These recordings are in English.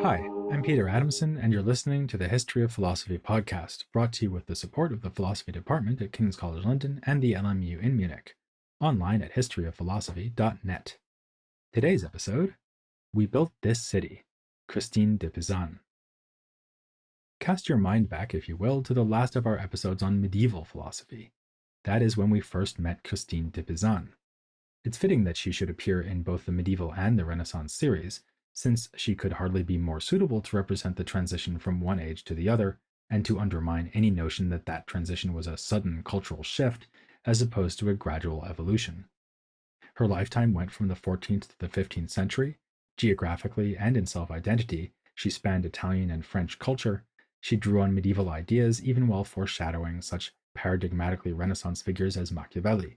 Hi, I'm Peter Adamson, and you're listening to the History of Philosophy podcast, brought to you with the support of the Philosophy Department at King's College London and the LMU in Munich, online at historyofphilosophy.net. Today's episode: We Built This City, Christine de Pizan. Cast your mind back, if you will, to the last of our episodes on medieval philosophy. That is when we first met Christine de Pizan. It's fitting that she should appear in both the medieval and the Renaissance series, since she could hardly be more suitable to represent the transition from one age to the other, and to undermine any notion that that transition was a sudden cultural shift as opposed to a gradual evolution. Her lifetime went from the 14th to the 15th century. Geographically and in self-identity, she spanned Italian and French culture. She drew on medieval ideas even while foreshadowing such paradigmatically Renaissance figures as Machiavelli.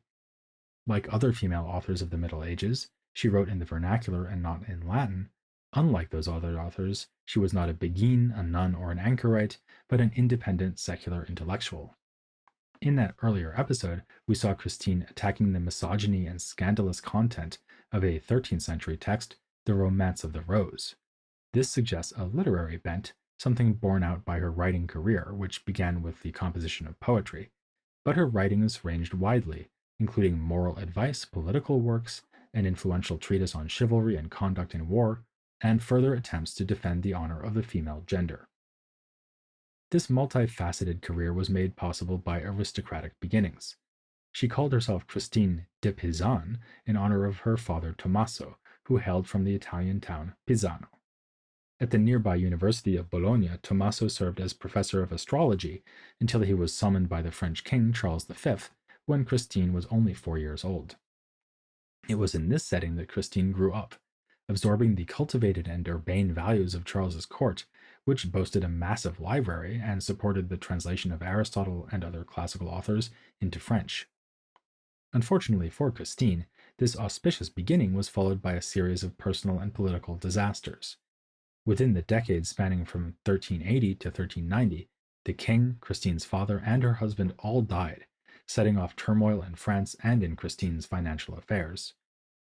Like other female authors of the Middle Ages, she wrote in the vernacular and not in Latin. Unlike those other authors, she was not a beguine, a nun, or an anchorite, but an independent secular intellectual. In that earlier episode, we saw Christine attacking the misogyny and scandalous content of a 13th century text, The Romance of the Rose. This suggests a literary bent, something borne out by her writing career, which began with the composition of poetry. But her writings ranged widely, including moral advice, political works, an influential treatise on chivalry and conduct in war, and further attempts to defend the honor of the female gender. This multifaceted career was made possible by aristocratic beginnings. She called herself Christine de Pizan in honor of her father Tommaso, who hailed from the Italian town Pisano. At the nearby University of Bologna, Tommaso served as professor of astrology until he was summoned by the French king Charles V, when Christine was only 4 years old. It was in this setting that Christine grew up, absorbing the cultivated and urbane values of Charles's court, which boasted a massive library and supported the translation of Aristotle and other classical authors into French. Unfortunately for Christine, this auspicious beginning was followed by a series of personal and political disasters. Within the decades spanning from 1380 to 1390, the king, Christine's father, and her husband all died, setting off turmoil in France and in Christine's financial affairs.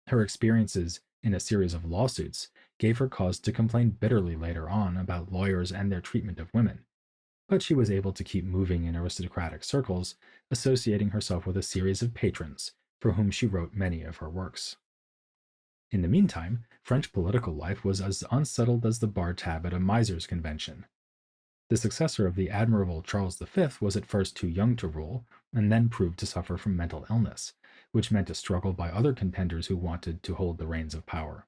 Her experiences in a series of lawsuits gave her cause to complain bitterly later on about lawyers and their treatment of women, but she was able to keep moving in aristocratic circles, associating herself with a series of patrons for whom she wrote many of her works. In the meantime, French political life was as unsettled as the bar tab at a miser's convention. The successor of the admirable Charles V was at first too young to rule, and then proved to suffer from mental illness, which meant a struggle by other contenders who wanted to hold the reins of power.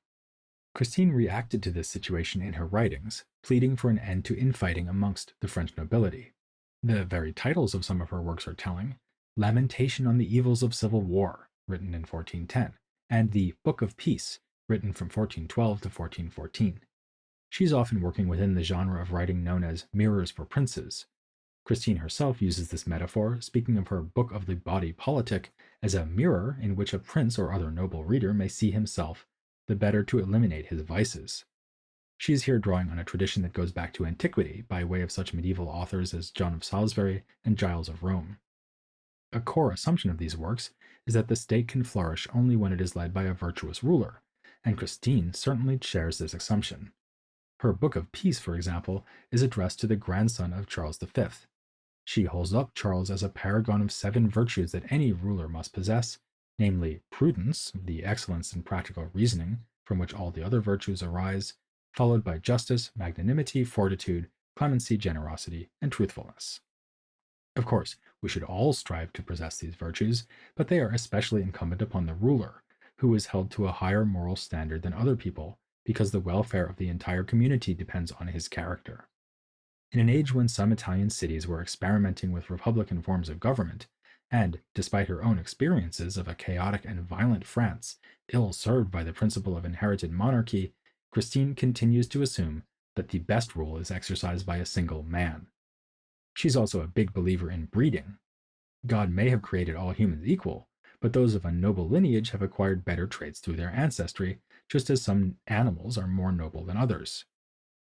Christine reacted to this situation in her writings, pleading for an end to infighting amongst the French nobility. The very titles of some of her works are telling: Lamentation on the Evils of Civil War, written in 1410, and the Book of Peace, written from 1412 to 1414. She's often working within the genre of writing known as mirrors for princes. Christine herself uses this metaphor, speaking of her Book of the Body Politic as a mirror in which a prince or other noble reader may see himself, the better to eliminate his vices. She is here drawing on a tradition that goes back to antiquity by way of such medieval authors as John of Salisbury and Giles of Rome. A core assumption of these works is that the state can flourish only when it is led by a virtuous ruler, and Christine certainly shares this assumption. Her Book of Peace, for example, is addressed to the grandson of Charles V. She holds up Charles as a paragon of 7 virtues that any ruler must possess, namely prudence, the excellence in practical reasoning, from which all the other virtues arise, followed by justice, magnanimity, fortitude, clemency, generosity, and truthfulness. Of course, we should all strive to possess these virtues, but they are especially incumbent upon the ruler, who is held to a higher moral standard than other people, because the welfare of the entire community depends on his character. In an age when some Italian cities were experimenting with republican forms of government, and, despite her own experiences of a chaotic and violent France, ill-served by the principle of inherited monarchy, Christine continues to assume that the best rule is exercised by a single man. She's also a big believer in breeding. God may have created all humans equal, but those of a noble lineage have acquired better traits through their ancestry, just as some animals are more noble than others.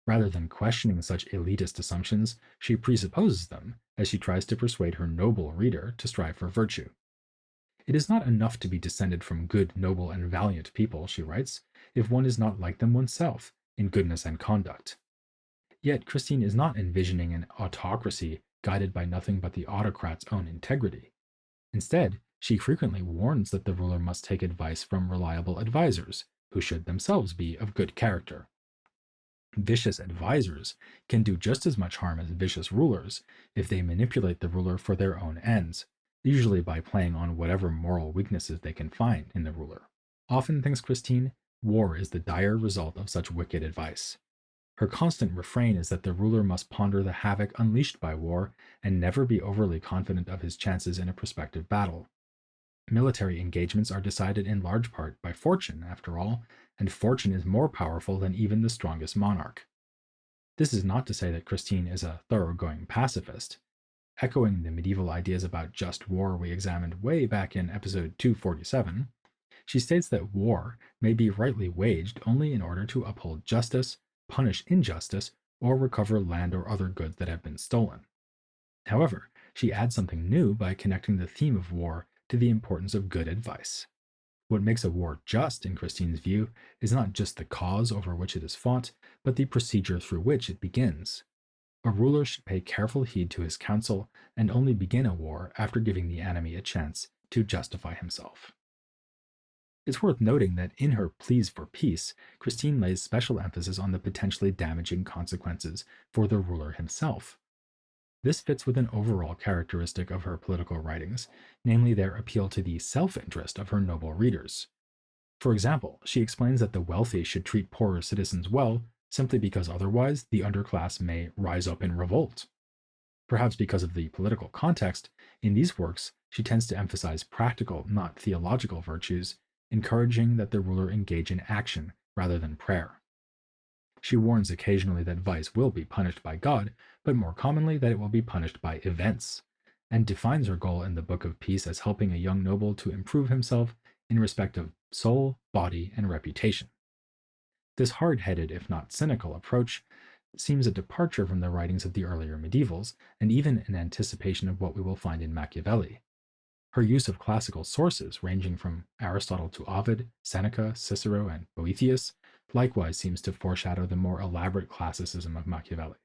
Rather than questioning such elitist assumptions, she presupposes them as she tries to persuade her noble reader to strive for virtue. It is not enough to be descended from good, noble, and valiant people, she writes, if one is not like them oneself, in goodness and conduct. Yet Christine is not envisioning an autocracy guided by nothing but the autocrat's own integrity. Instead, she frequently warns that the ruler must take advice from reliable advisors, who should themselves be of good character. Vicious advisors can do just as much harm as vicious rulers if they manipulate the ruler for their own ends, usually by playing on whatever moral weaknesses they can find in the ruler. Often, thinks Christine, war is the dire result of such wicked advice. Her constant refrain is that the ruler must ponder the havoc unleashed by war and never be overly confident of his chances in a prospective battle. Military engagements are decided in large part by fortune, after all, and fortune is more powerful than even the strongest monarch. This is not to say that Christine is a thoroughgoing pacifist. Echoing the medieval ideas about just war we examined way back in episode 247, she states that war may be rightly waged only in order to uphold justice, punish injustice, or recover land or other goods that have been stolen. However, she adds something new by connecting the theme of war to the importance of good advice. What makes a war just, in Christine's view, is not just the cause over which it is fought, but the procedure through which it begins. A ruler should pay careful heed to his counsel and only begin a war after giving the enemy a chance to justify himself. It's worth noting that in her pleas for peace, Christine lays special emphasis on the potentially damaging consequences for the ruler himself. This fits with an overall characteristic of her political writings, namely their appeal to the self-interest of her noble readers. For example, she explains that the wealthy should treat poorer citizens well simply because otherwise the underclass may rise up in revolt. Perhaps because of the political context, in these works she tends to emphasize practical, not theological virtues, encouraging that the ruler engage in action rather than prayer. She warns occasionally that vice will be punished by God, but more commonly that it will be punished by events, and defines her goal in the Book of Peace as helping a young noble to improve himself in respect of soul, body, and reputation. This hard-headed, if not cynical, approach seems a departure from the writings of the earlier medievals, and even an anticipation of what we will find in Machiavelli. Her use of classical sources, ranging from Aristotle to Ovid, Seneca, Cicero, and Boethius, likewise seems to foreshadow the more elaborate classicism of Machiavelli.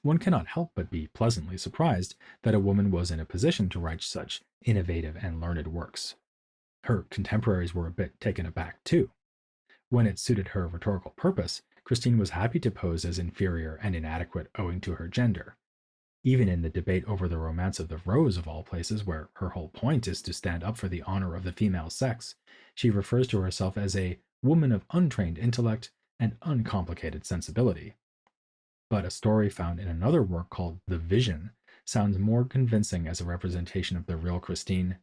One cannot help but be pleasantly surprised that a woman was in a position to write such innovative and learned works. Her contemporaries were a bit taken aback too. When it suited her rhetorical purpose, Christine was happy to pose as inferior and inadequate owing to her gender. Even in the debate over the Romance of the Rose of all places, where her whole point is to stand up for the honor of the female sex, she refers to herself as a woman of untrained intellect and uncomplicated sensibility. But a story found in another work called The Vision sounds more convincing as a representation of the real Christine.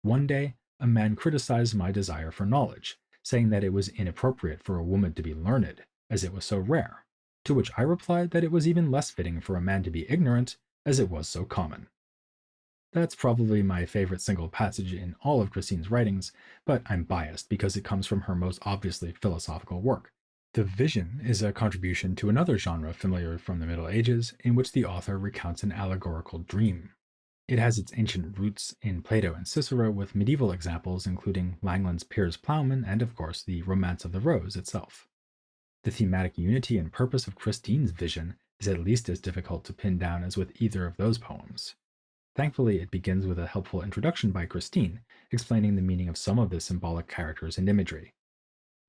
One day, a man criticized my desire for knowledge, saying that it was inappropriate for a woman to be learned, as it was so rare, to which I replied that it was even less fitting for a man to be ignorant, as it was so common. That's probably my favorite single passage in all of Christine's writings, but I'm biased because it comes from her most obviously philosophical work. The Vision is a contribution to another genre familiar from the Middle Ages, in which the author recounts an allegorical dream. It has its ancient roots in Plato and Cicero, with medieval examples including Langland's Piers Plowman and, of course, the Romance of the Rose itself. The thematic unity and purpose of Christine's vision is at least as difficult to pin down as with either of those poems. Thankfully, it begins with a helpful introduction by Christine, explaining the meaning of some of the symbolic characters and imagery.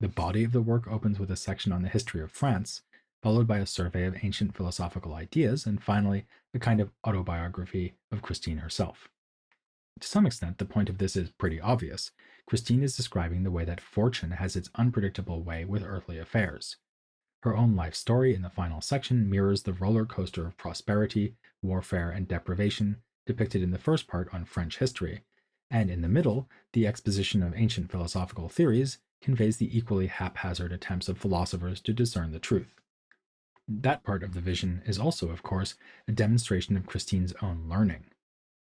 The body of the work opens with a section on the history of France, followed by a survey of ancient philosophical ideas, and finally, a kind of autobiography of Christine herself. To some extent, the point of this is pretty obvious. Christine is describing the way that fortune has its unpredictable way with earthly affairs. Her own life story in the final section mirrors the roller coaster of prosperity, warfare, and deprivation depicted in the first part on French history, and in the middle, the exposition of ancient philosophical theories conveys the equally haphazard attempts of philosophers to discern the truth. That part of the vision is also, of course, a demonstration of Christine's own learning.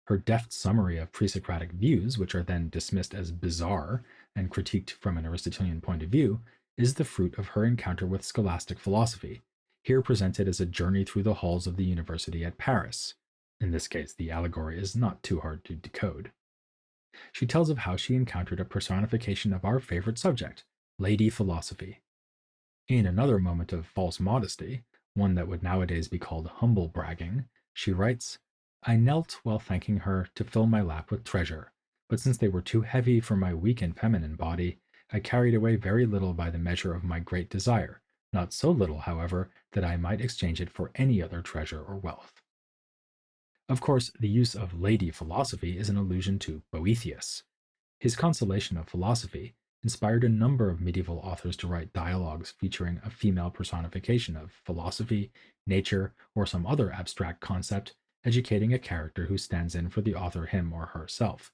Her deft summary of pre-Socratic views, which are then dismissed as bizarre and critiqued from an Aristotelian point of view, is the fruit of her encounter with scholastic philosophy, here presented as a journey through the halls of the university at Paris. In this case, the allegory is not too hard to decode. She tells of how she encountered a personification of our favorite subject, Lady Philosophy. In another moment of false modesty, one that would nowadays be called humble bragging, she writes, I knelt while thanking her to fill my lap with treasure, but since they were too heavy for my weak and feminine body, I carried away very little by the measure of my great desire, not so little, however, that I might exchange it for any other treasure or wealth. Of course, the use of lady philosophy is an allusion to Boethius. His Consolation of Philosophy inspired a number of medieval authors to write dialogues featuring a female personification of philosophy, nature, or some other abstract concept, educating a character who stands in for the author him or herself.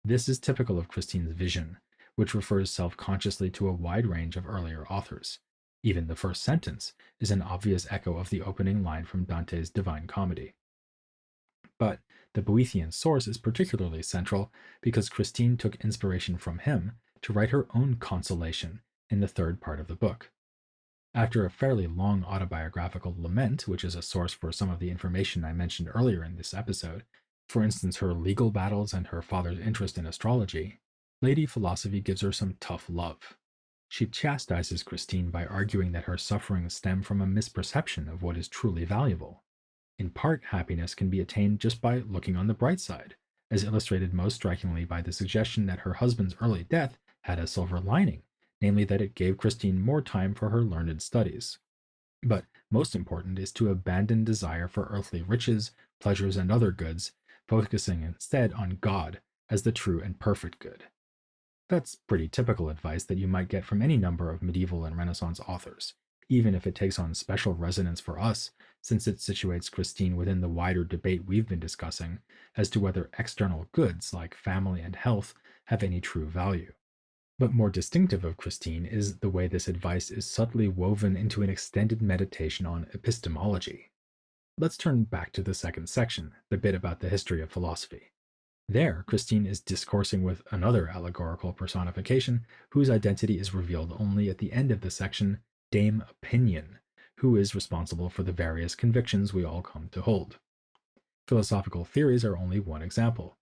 This is typical of Christine's vision, which refers self consciously to a wide range of earlier authors. Even the first sentence is an obvious echo of the opening line from Dante's Divine Comedy. But the Boethian source is particularly central because Christine took inspiration from him to write her own consolation in the third part of the book. After a fairly long autobiographical lament, which is a source for some of the information I mentioned earlier in this episode, for instance, her legal battles and her father's interest in astrology, Lady Philosophy gives her some tough love. She chastises Christine by arguing that her sufferings stem from a misperception of what is truly valuable. In part, happiness can be attained just by looking on the bright side, as illustrated most strikingly by the suggestion that her husband's early death had a silver lining, namely that it gave Christine more time for her learned studies. But most important is to abandon desire for earthly riches, pleasures, and other goods, focusing instead on God as the true and perfect good. That's pretty typical advice that you might get from any number of medieval and Renaissance authors, even if it takes on special resonance for us, since it situates Christine within the wider debate we've been discussing as to whether external goods like family and health have any true value. But more distinctive of Christine is the way this advice is subtly woven into an extended meditation on epistemology. Let's turn back to the second section, the bit about the history of philosophy. There, Christine is discoursing with another allegorical personification whose identity is revealed only at the end of the section, Dame Opinion, who is responsible for the various convictions we all come to hold. Philosophical theories are only one example.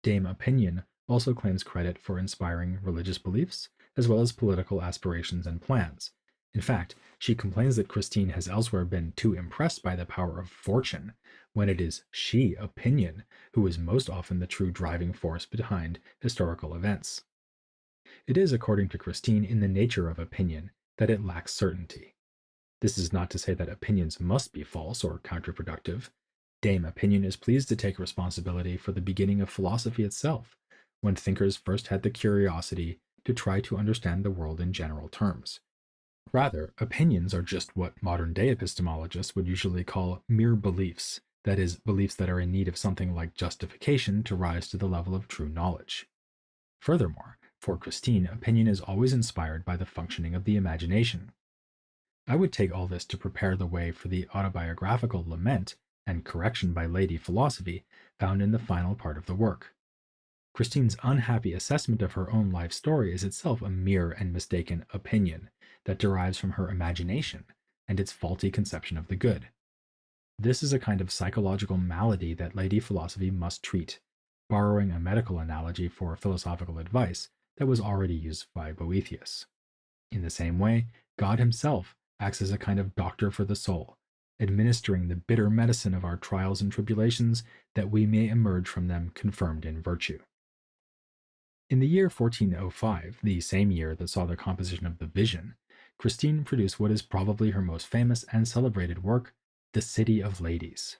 Dame Opinion also claims credit for inspiring religious beliefs, as well as political aspirations and plans. In fact, she complains that Christine has elsewhere been too impressed by the power of fortune, when it is she, Opinion, who is most often the true driving force behind historical events. It is, according to Christine, in the nature of opinion that it lacks certainty. This is not to say that opinions must be false or counterproductive. Dame Opinion is pleased to take responsibility for the beginning of philosophy itself, when thinkers first had the curiosity to try to understand the world in general terms. Rather, opinions are just what modern-day epistemologists would usually call mere beliefs, that is, beliefs that are in need of something like justification to rise to the level of true knowledge. Furthermore, for Christine, opinion is always inspired by the functioning of the imagination. I would take all this to prepare the way for the autobiographical lament and correction by Lady Philosophy found in the final part of the work. Christine's unhappy assessment of her own life story is itself a mere and mistaken opinion that derives from her imagination and its faulty conception of the good. This is a kind of psychological malady that Lady Philosophy must treat, borrowing a medical analogy for philosophical advice that was already used by Boethius. In the same way, God himself acts as a kind of doctor for the soul, administering the bitter medicine of our trials and tribulations that we may emerge from them confirmed in virtue. In the year 1405, the same year that saw the composition of the Vision, Christine produced what is probably her most famous and celebrated work, The City of Ladies.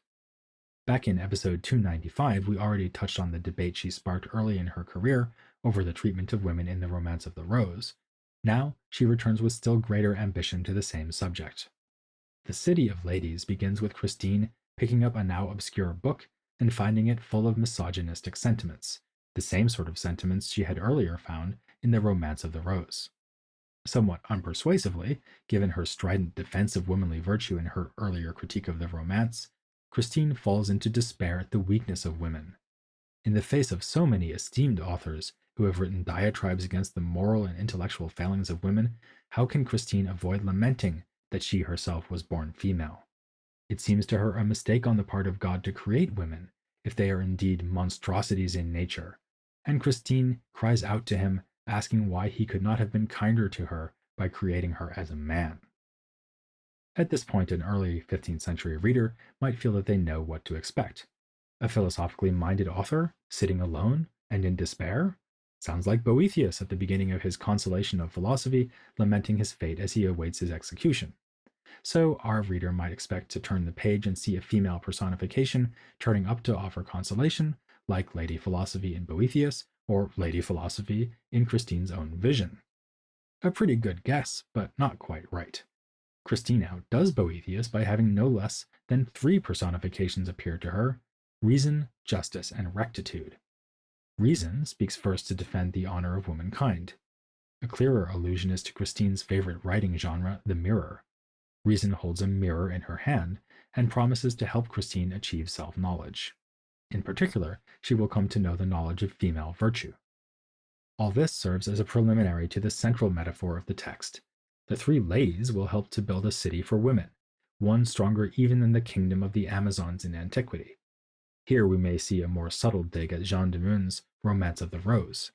Back in episode 295, we already touched on the debate she sparked early in her career over the treatment of women in the Romance of the Rose. Now, she returns with still greater ambition to the same subject. The City of Ladies begins with Christine picking up a now obscure book and finding it full of misogynistic sentiments, the same sort of sentiments she had earlier found in the Romance of the Rose. Somewhat unpersuasively, given her strident defense of womanly virtue in her earlier critique of the romance, Christine falls into despair at the weakness of women. In the face of so many esteemed authors who have written diatribes against the moral and intellectual failings of women, how can Christine avoid lamenting that she herself was born female? It seems to her a mistake on the part of God to create women, if they are indeed monstrosities in nature, and Christine cries out to him, asking why he could not have been kinder to her by creating her as a man. At this point, an early 15th century reader might feel that they know what to expect. A philosophically minded author, sitting alone and in despair? Sounds like Boethius at the beginning of his Consolation of Philosophy, lamenting his fate as he awaits his execution. So, our reader might expect to turn the page and see a female personification turning up to offer consolation, like Lady Philosophy in Boethius or Lady Philosophy in Christine's own vision. A pretty good guess, but not quite right. Christine outdoes Boethius by having no less than 3 personifications appear to her: reason, justice, and rectitude. Reason speaks first to defend the honor of womankind. A clearer allusion is to Christine's favorite writing genre, the mirror. Reason holds a mirror in her hand and promises to help Christine achieve self-knowledge. In particular, she will come to know the knowledge of female virtue. All this serves as a preliminary to the central metaphor of the text. The 3 ladies will help to build a city for women, one stronger even than the kingdom of the Amazons in antiquity. Here we may see a more subtle dig at Jean de Meun's Romance of the Rose.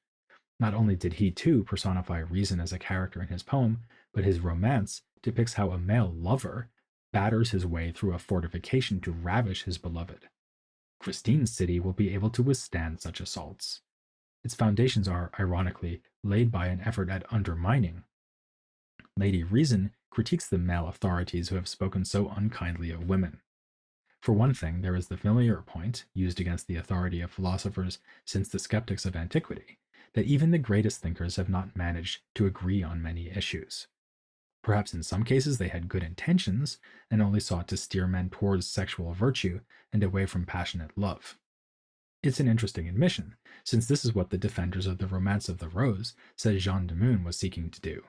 Not only did he too personify reason as a character in his poem, but his romance depicts how a male lover batters his way through a fortification to ravish his beloved. Christine's city will be able to withstand such assaults. Its foundations are, ironically, laid by an effort at undermining. Lady Reason critiques the male authorities who have spoken so unkindly of women. For one thing, there is the familiar point, used against the authority of philosophers since the skeptics of antiquity, that even the greatest thinkers have not managed to agree on many issues. Perhaps in some cases they had good intentions and only sought to steer men towards sexual virtue and away from passionate love. It's an interesting admission, since this is what the defenders of the Romance of the Rose said Jean de Meun was seeking to do.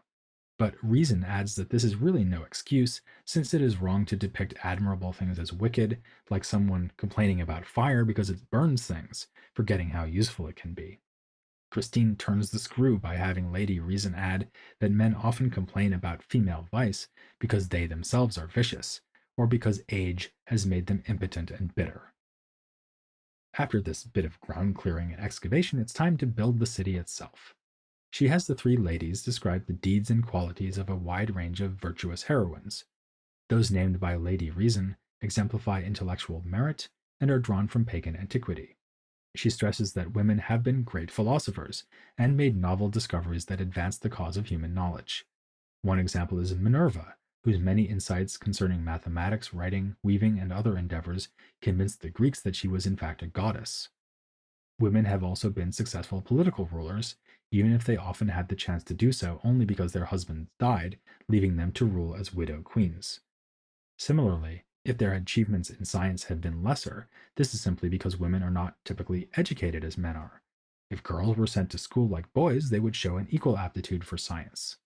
But Reason adds that this is really no excuse, since it is wrong to depict admirable things as wicked, like someone complaining about fire because it burns things, forgetting how useful it can be. Christine turns the screw by having Lady Reason add that men often complain about female vice because they themselves are vicious, or because age has made them impotent and bitter. After this bit of ground clearing and excavation, it's time to build the city itself. She has the 3 ladies describe the deeds and qualities of a wide range of virtuous heroines. Those named by Lady Reason exemplify intellectual merit and are drawn from pagan antiquity. She stresses that women have been great philosophers and made novel discoveries that advance the cause of human knowledge. One example is Minerva, whose many insights concerning mathematics, writing, weaving, and other endeavors convinced the Greeks that she was in fact a goddess. Women have also been successful political rulers, even if they often had the chance to do so only because their husbands died, leaving them to rule as widow queens. Similarly, if their achievements in science have been lesser, this is simply because women are not typically educated as men are. If girls were sent to school like boys, they would show an equal aptitude for science.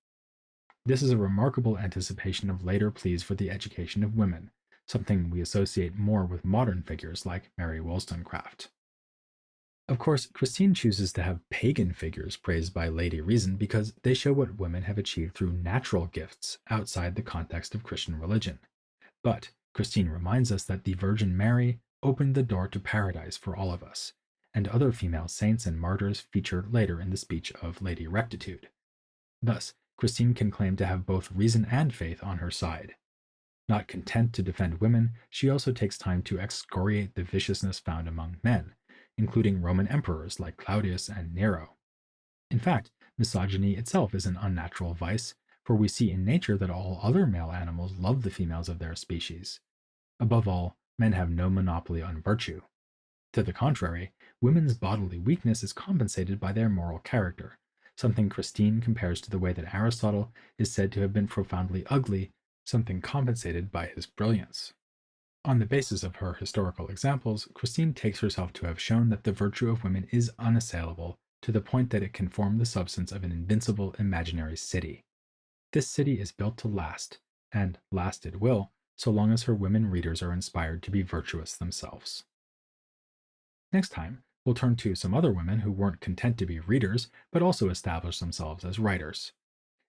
This is a remarkable anticipation of later pleas for the education of women, something we associate more with modern figures like Mary Wollstonecraft. Of course, Christine chooses to have pagan figures praised by Lady Reason because they show what women have achieved through natural gifts outside the context of Christian religion. But Christine reminds us that the Virgin Mary opened the door to paradise for all of us, and other female saints and martyrs feature later in the speech of Lady Rectitude. Thus, Christine can claim to have both reason and faith on her side. Not content to defend women, she also takes time to excoriate the viciousness found among men, including Roman emperors like Claudius and Nero. In fact, misogyny itself is an unnatural vice, for we see in nature that all other male animals love the females of their species. Above all, men have no monopoly on virtue. To the contrary, women's bodily weakness is compensated by their moral character, something Christine compares to the way that Aristotle is said to have been profoundly ugly, something compensated by his brilliance. On the basis of her historical examples, Christine takes herself to have shown that the virtue of women is unassailable to the point that it can form the substance of an invincible imaginary city. This city is built to last, and last it will, so long as her women readers are inspired to be virtuous themselves. Next time, we'll turn to some other women who weren't content to be readers, but also established themselves as writers.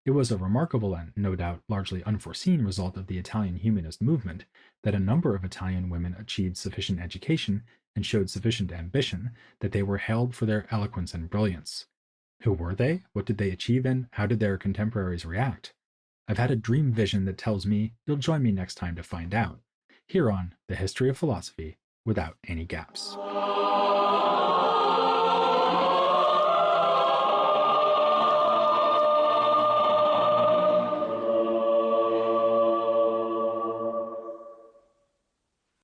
It was a remarkable and, no doubt, largely unforeseen result of the Italian humanist movement that a number of Italian women achieved sufficient education and showed sufficient ambition that they were hailed for their eloquence and brilliance. Who were they? What did they achieve, and how did their contemporaries react? I've had a dream vision that tells me you'll join me next time to find out, here on The History of Philosophy Without Any Gaps.